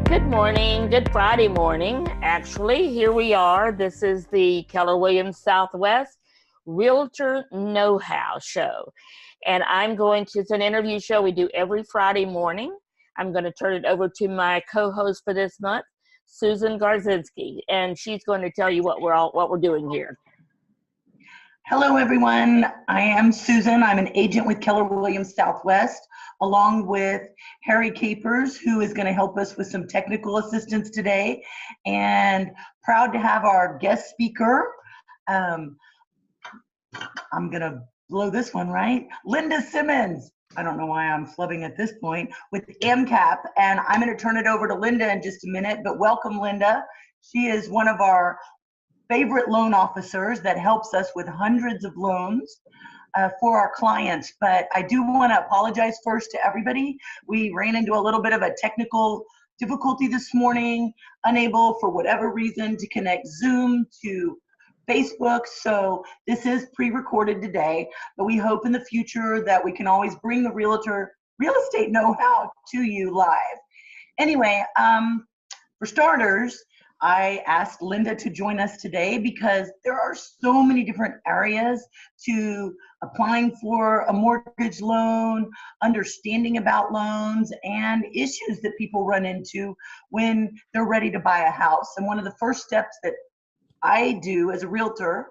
Good morning. Good Friday morning. Actually, here we are. This is the Keller Williams Southwest Realtor Know-hoW show. And it's an interview show we do every Friday morning. I'm going to turn it over to my co-host for this month, Susan Garczynski, and she's going to tell you what we're doing here. Hello, everyone. I am Susan. I'm an agent with Keller Williams Southwest, along with Harry Capers, who is going to help us with some technical assistance today. And proud to have our guest speaker. I'm going to blow this one, right? Linda Simmons. I don't know why I'm flubbing at this point, with AMCAP. And I'm going to turn it over to Linda in just a minute. But welcome, Linda. She is one of our favorite loan officers that helps us with hundreds of loans for our clients. But I do want to apologize first to everybody. We ran into a little bit of a technical difficulty this morning, unable for whatever reason to connect Zoom to Facebook. So this is pre-recorded today, but we hope in the future that we can always bring the real estate know-how to you live. Anyway, for starters, I asked Linda to join us today because there are so many different areas to applying for a mortgage loan, understanding about loans, and issues that people run into when they're ready to buy a house. And one of the first steps that I do as a realtor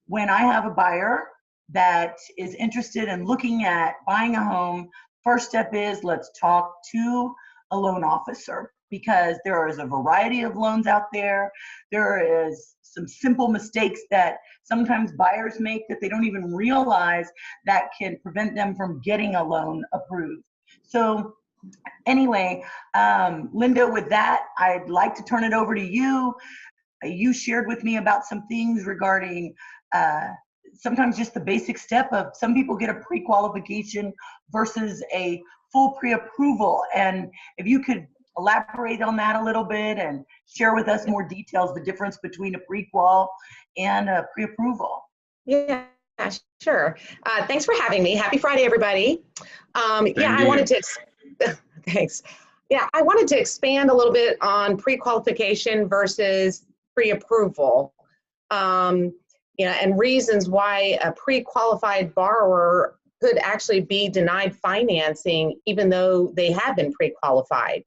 when I have a buyer that is interested in looking at buying a home, first step is let's talk to a loan officer, because there is a variety of loans out there. There is some simple mistakes that sometimes buyers make that they don't even realize that can prevent them from getting a loan approved. So anyway, Linda, with that, I'd like to turn it over to you. You shared with me about some things regarding sometimes just the basic step of some people get a pre-qualification versus a full pre-approval. And if you could elaborate on that a little bit and share with us more details, the difference between a pre-qual and a pre-approval. Yeah, sure. Thanks for having me. Happy Friday, everybody. I wanted to, thanks. Yeah, I wanted to expand a little bit on pre-qualification versus pre-approval. And reasons why a pre-qualified borrower could actually be denied financing even though they have been pre-qualified.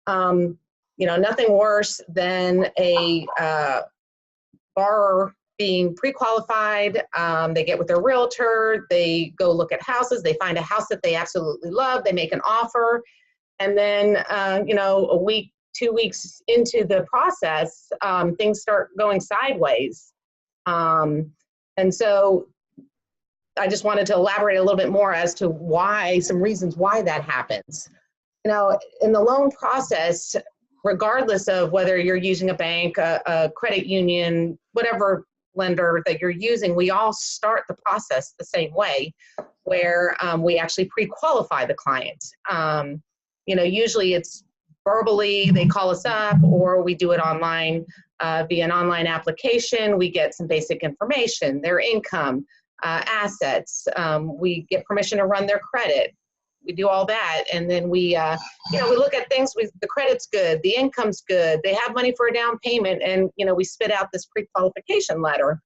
Nothing worse than a borrower being pre-qualified. They get with their realtor, they go look at houses, they find a house that they absolutely love, they make an offer, and then, a week, 2 weeks into the process, things start going sideways. And so I just wanted to elaborate a little bit more as to some reasons why that happens. In the loan process, regardless of whether you're using a bank, a credit union, whatever lender that you're using, we all start the process the same way, where we actually pre-qualify the client. Usually it's verbally, they call us up, or we do it online via an online application. We get some basic information, their income, assets. We get permission to run their credit. We do all that, and then we look at things. The credit's good, the income's good, they have money for a down payment, and we spit out this pre-qualification letter,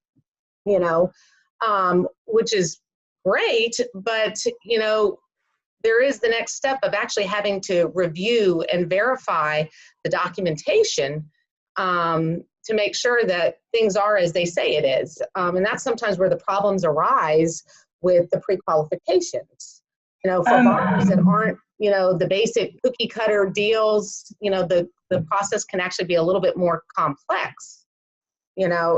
which is great. But there is the next step of actually having to review and verify the documentation to make sure that things are as they say it is, and that's sometimes where the problems arise with the pre-qualifications. For borrowers that aren't, the basic cookie cutter deals, the process can actually be a little bit more complex, yeah.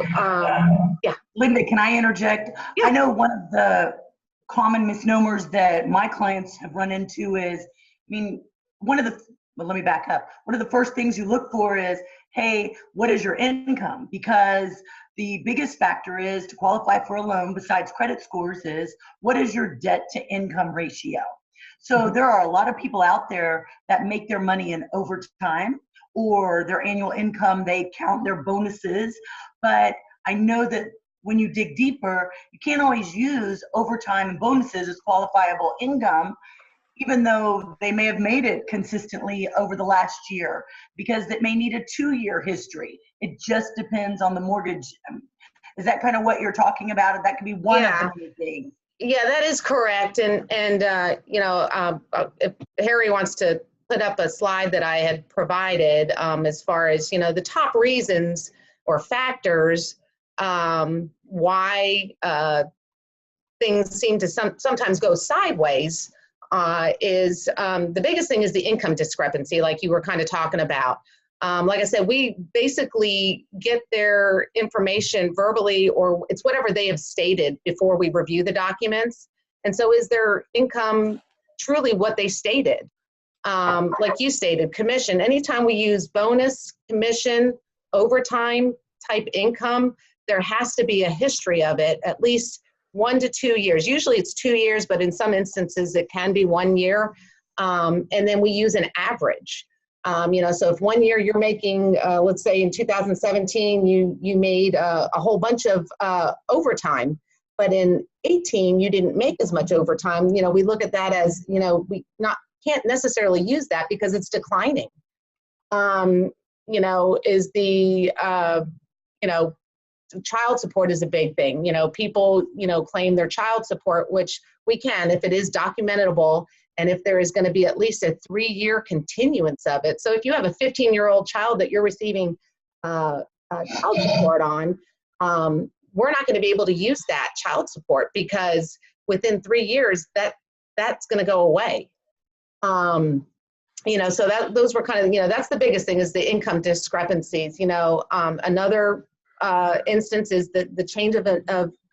Linda, can I interject? Yeah. I know one of the common misnomers that my clients have run into is, let me back up. One of the first things you look for is, hey, what is your income? Because the biggest factor is to qualify for a loan, besides credit scores, is what is your debt to income ratio? So there are a lot of people out there that make their money in overtime or their annual income, they count their bonuses. But I know that when you dig deeper, you can't always use overtime and bonuses as qualifiable income. even though they may have made it consistently over the last year, because it may need a 2-year history. It just depends on the mortgage. Is that kind of what you're talking about? That could be one of the many things. Yeah, that is correct. And if Harry wants to put up a slide that I had provided, as far as, the top reasons or factors why things seem to sometimes go sideways, is the biggest thing is the income discrepancy, like you were kind of talking about. Like I said, we basically get their information verbally, or it's whatever they have stated before we review the documents. And so is their income truly what they stated? Like you stated, commission, anytime we use bonus, commission, overtime type income, there has to be a history of it, at least 1 to 2 years. Usually it's 2 years, but in some instances it can be 1 year. And then we use an average. So if 1 year you're making, let's say in 2017, you made a whole bunch of overtime, but in 18, you didn't make as much overtime. We look at that as, we can't necessarily use that because it's declining. Is the, child support is a big thing. People, claim their child support, which we can, if it is documentable, and if there is going to be at least a 3-year continuance of it. So if you have a 15-year-old child that you're receiving child support on, we're not going to be able to use that child support because within 3 years, that's going to go away. So those were kind of, that's the biggest thing, is the income discrepancies. Another instance is the change of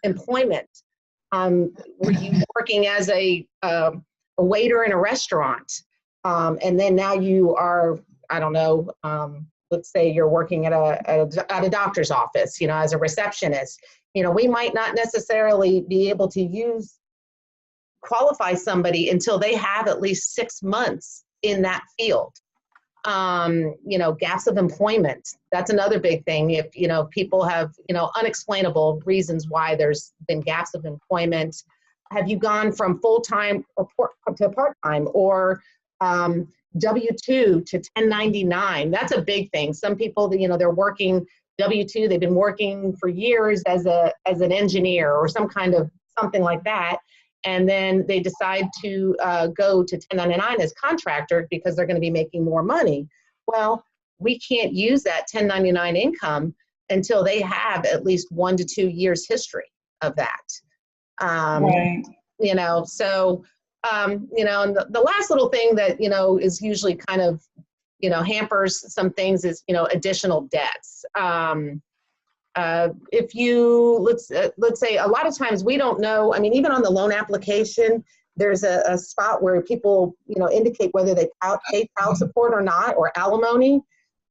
employment. Were you working as a waiter in a restaurant, and then now you are, I don't know, let's say you're working at a doctor's office, as a receptionist. We might not necessarily be able to qualify somebody until they have at least 6 months in that field. Gaps of employment, that's another big thing. If, people have, unexplainable reasons why there's been gaps of employment. Have you gone from full-time to part-time, or W-2 to 1099? That's a big thing. Some people, they're working W-2, they've been working for years as an engineer or something like that. And then they decide to go to 1099 as contractor because they're going to be making more money. Well, we can't use that 1099 income until they have at least 1 to 2 years history of that. Right. And the last little thing that, is usually kind of, hampers some things is, additional debts. If you, let's say, a lot of times we don't know, even on the loan application, there's a spot where people, indicate whether they pay child support or not, or alimony,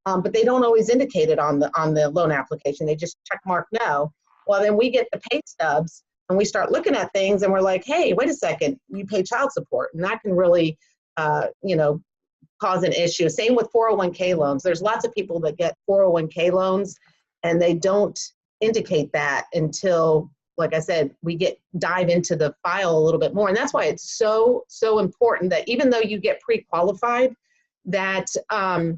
but they don't always indicate it on the loan application. They just check mark no. Well, then we get the pay stubs and we start looking at things and we're like, hey, wait a second, you pay child support. And that can really, cause an issue. Same with 401k loans. There's lots of people that get 401k loans and they don't indicate that until, like I said, we dive into the file a little bit more. And that's why it's so important that even though you get pre-qualified, that the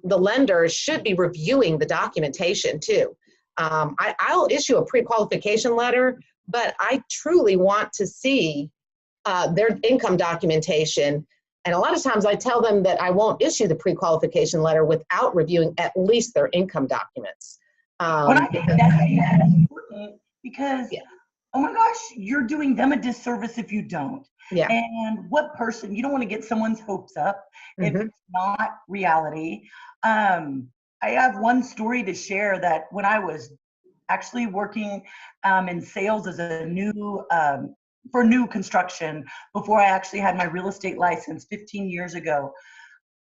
lender should be reviewing the documentation too. I'll issue a pre-qualification letter, but I truly want to see their income documentation. And a lot of times I tell them that I won't issue the pre-qualification letter without reviewing at least their income documents. But I think that's important because, oh my gosh, you're doing them a disservice if you don't. Yeah. And what person, you don't want to get someone's hopes up if it's not reality. I have one story to share that when I was actually working in sales as a for new construction, before I actually had my real estate license 15 years ago,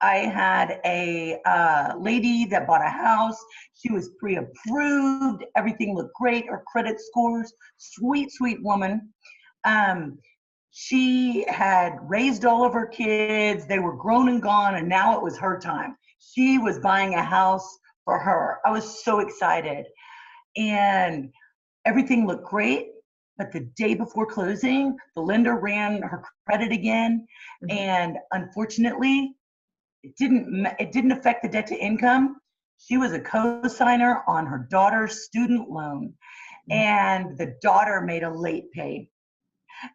I had a lady that bought a house. She was pre-approved. Everything looked great. Her credit scores, sweet, sweet woman. She had raised all of her kids. They were grown and gone, and now it was her time. She was buying a house for her. I was so excited. And everything looked great. But the day before closing, the lender ran her credit again, and unfortunately, it didn't affect the debt to income. She was a co-signer on her daughter's student loan, and the daughter made a late pay,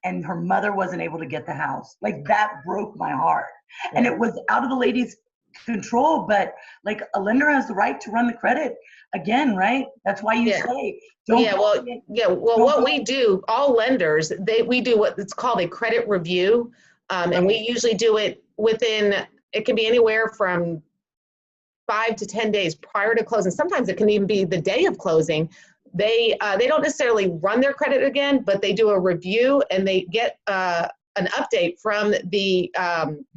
and her mother wasn't able to get the house. Like, that broke my heart. And it was out of the lady's control, but like, a lender has the right to run the credit again, right? That's why you say don't. Well, what we do, all lenders, we do what it's called a credit review, and we usually do it within, it can be anywhere from 5 to 10 days prior to closing. Sometimes it can even be the day of closing. They don't necessarily run their credit again, but they do a review, and they get an update from the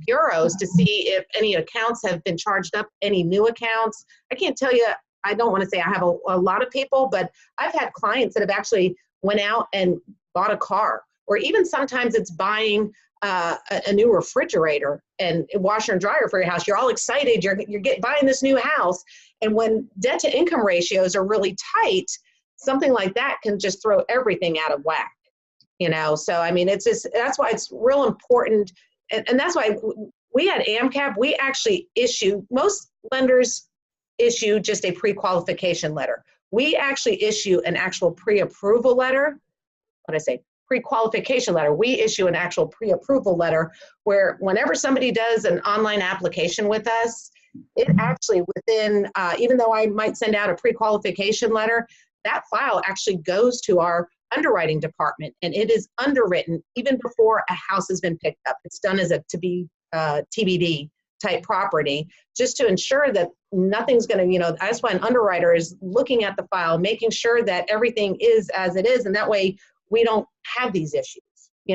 bureaus to see if any accounts have been charged up, any new accounts. I can't tell you, I don't want to say I have a lot of people, but I've had clients that have actually went out and bought a car, or even sometimes it's buying a new refrigerator and a washer and dryer for your house. You're all excited. You're buying this new house. And when debt to income ratios are really tight, something like that can just throw everything out of whack. So I mean, that's why it's real important. And that's why we at AMCAP, we actually most lenders issue just a pre-qualification letter. We actually issue an actual pre-approval letter. What did I say? Pre-qualification letter. We issue an actual pre-approval letter where whenever somebody does an online application with us, it actually within, even though I might send out a pre-qualification letter, that file actually goes to our underwriting department, and it is underwritten even before a house has been picked up. It's done as a to be TBD type property, just to ensure that nothing's going to, that's why an underwriter is looking at the file, making sure that everything is as it is, and that way we don't have these issues.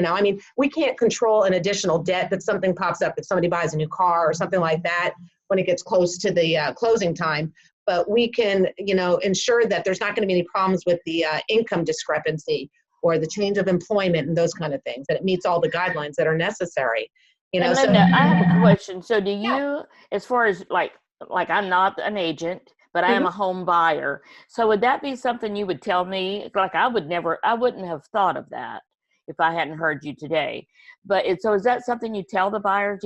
I mean, we can't control an additional debt that something pops up if somebody buys a new car or something like that when it gets close to the closing time. But we can, ensure that there's not going to be any problems with the income discrepancy or the change of employment and those kind of things, that it meets all the guidelines that are necessary. And Linda, I have a question. So do you, as far as like I'm not an agent, but I am a home buyer. So would that be something you would tell me? Like, I wouldn't have thought of that if I hadn't heard you today. But so is that something you tell the buyers,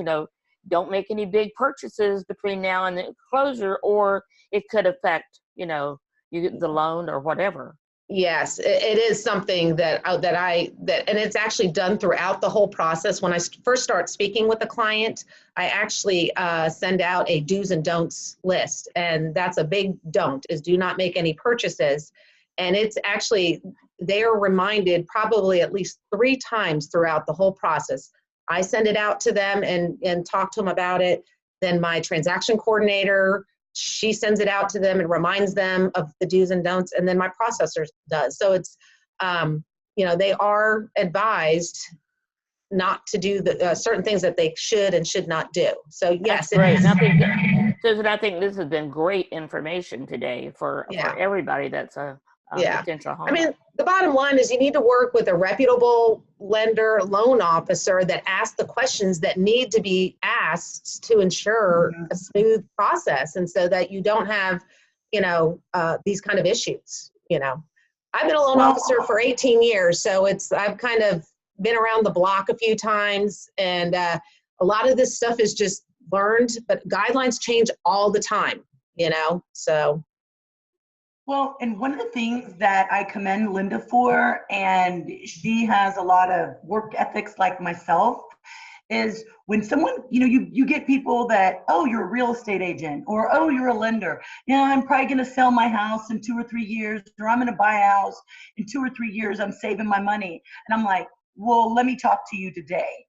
don't make any big purchases between now and the closure, or it could affect, the loan or whatever? Yes, it is something that and it's actually done throughout the whole process. When I first start speaking with a client, I actually send out a do's and don'ts list. And that's a big don't, is do not make any purchases. And it's actually, they are reminded probably at least 3 times throughout the whole process. I send it out to them and talk to them about it. Then my transaction coordinator, she sends it out to them and reminds them of the do's and don'ts, and then my processor does. So it's, they are advised not to do the certain things that they should and should not do. So yes, great. Susan, I think this has been great information today for everybody that's a potential home. I mean, the bottom line is you need to work with a reputable lender, loan officer that asks the questions that need to be asked to ensure a smooth process, and so that you don't have, these kind of issues. I've been a loan officer for 18 years, so I've kind of been around the block a few times, and a lot of this stuff is just learned, but guidelines change all the time, so. Well, and one of the things that I commend Linda for, and she has a lot of work ethics like myself, is when someone, you get people that, oh, you're a real estate agent, or, oh, you're a lender. I'm probably going to sell my house in 2 or 3 years, or I'm going to buy a house in 2 or 3 years. I'm saving my money. And I'm like, well, let me talk to you today.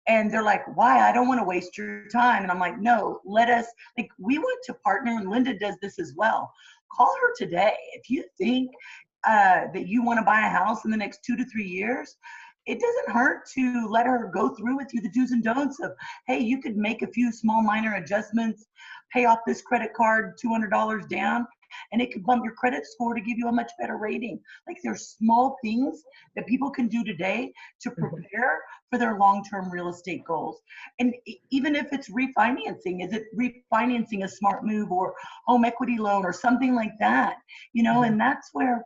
And they're like, why? I don't want to waste your time. And I'm like, no, we want to partner, and Linda does this as well. Call her today. If you think that you want to buy a house in the next 2 to 3 years, it doesn't hurt to let her go through with you the do's and don'ts of, hey, you could make a few small minor adjustments, pay off this credit card, $200 down, and it could bump your credit score to give you a much better rating. Like, there's small things that people can do today to prepare for their long-term real estate goals. And even if it's refinancing, is it refinancing a smart move, or home equity loan or something like that? And that's where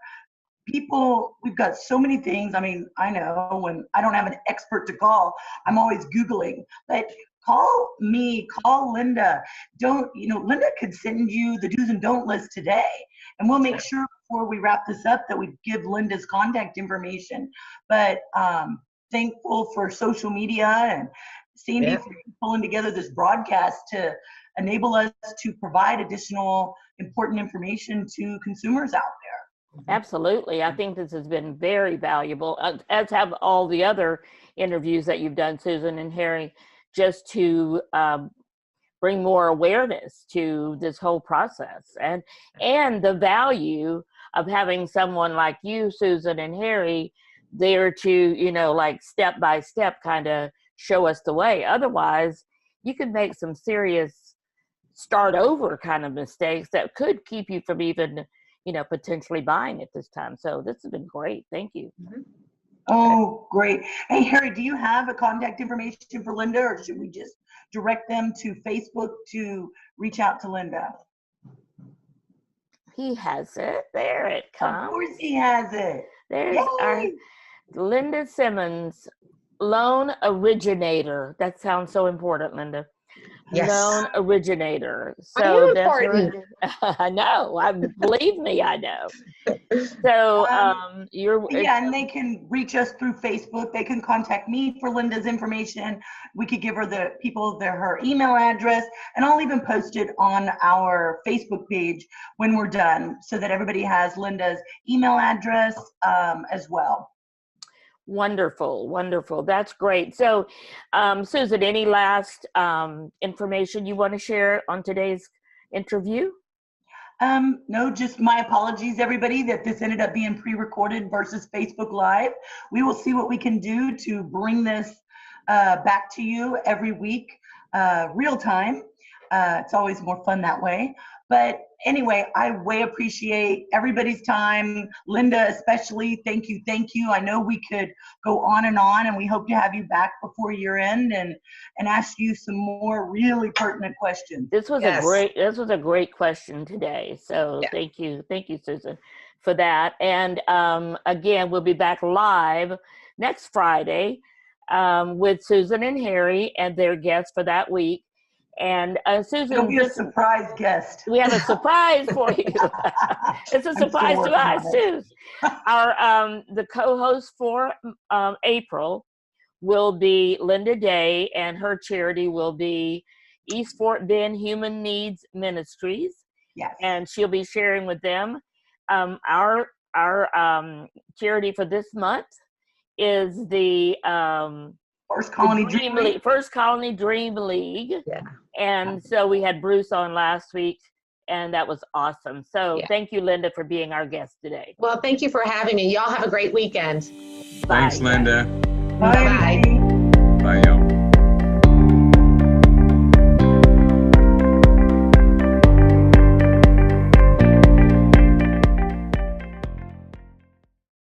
people, we've got so many things. I mean, I know when I don't have an expert to call, I'm always Googling, but call me, call Linda. Linda could send you the do's and don't list today. And we'll make sure before we wrap this up that we give Linda's contact information. But thankful for social media and Sandy for pulling together this broadcast to enable us to provide additional important information to consumers out there. Absolutely. I think this has been very valuable, as have all the other interviews that you've done, Susan and Harry, just to bring more awareness to this whole process and the value of having someone like you, Susan and Harry, there to, like step by step kind of show us the way. Otherwise, you could make some serious start over kind of mistakes that could keep you from even, potentially buying at this time. So this has been great. Thank you. Oh, great. Hey, Harry, do you have a contact information for Linda, or should we just direct them to Facebook to reach out to Linda? He has it. There it comes. Of course he has it. There's Yay! our Linda Simmons, loan originator. That sounds so important, Linda. Yes. Loan originator. I So am that's important. I know. Believe me, I know. So and they can reach us through Facebook. They can contact me for Linda's information. We could give her her email address, and I'll even post it on our Facebook page when we're done, so that everybody has Linda's email address as well. Wonderful. That's great. So, Susan, any last information you want to share on today's interview? No, just my apologies, everybody, that this ended up being pre-recorded versus Facebook Live. We will see what we can do to bring this back to you every week, real time. It's always more fun that way. But anyway, I way appreciate everybody's time. Linda, especially, thank you. I know we could go on, and we hope to have you back before year end and ask you some more really pertinent questions. This was a great question today. So thank you, Susan, for that. And again, we'll be back live next Friday with Susan and Harry and their guests for that week. And Susan, it'll be a surprise guest. We have a surprise for you. It's a surprise to us too. Our the co-host for April will be Linda Day, and her charity will be East Fort Bend Human Needs Ministries. Yes. And she'll be sharing with them. Our charity for this month is the First Colony Dream League. First Colony Dream League. Yeah. And so we had Bruce on last week, and that was awesome. So thank you, Linda, for being our guest today. Well, thank you for having me. Y'all have a great weekend. Thanks, Linda. Bye. Bye-bye. Bye, y'all.